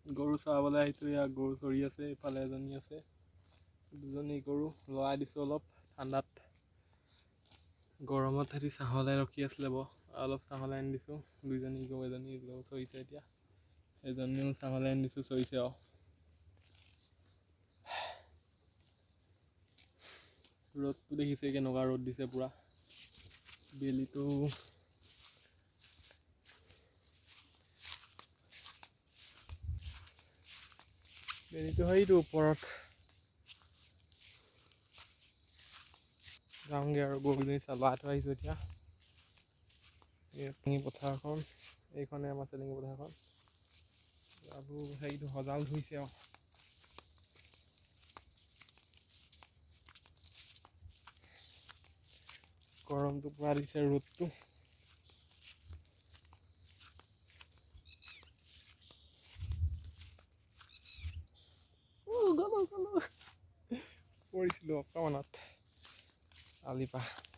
গৰু চৰাবলৈ আহিছোঁ। ইয়াত গৰু চৰি আছে, ইফালে এজনী আছে, দুজনী গৰু লৰাই দিছোঁ অলপ ঠাণ্ডাত। গৰমত সিহঁতি ছাঁহলৈ ৰখি আছিলে অলপ ছাঁহলৈ আনি দিছোঁ। দুইজনী গৰু, এজনী গৰু চৰিছে এতিয়া, এজনীও ছাঁহলৈ আনি দিছোঁ, চৰিছে আৰু। ৰ'দটো দেখিছে কেনেকুৱা ৰ'দ দিছে পুৰা। বেলিটো সেইটো ওপৰত যাওঁগৈ আৰু গৰুজনী চলাই থৈ আহিছোঁ এতিয়া। চেলেঙি পথাৰখন, এইখনে আমাৰ চেলেঙি পথাৰখন। আৰু হেৰিটো সজাল ধৰিছে আৰু। গৰমটো পুৰা দিছে, ৰ'দটো। পৰিছিলোঁ অকণমানত আলিৰ পৰা।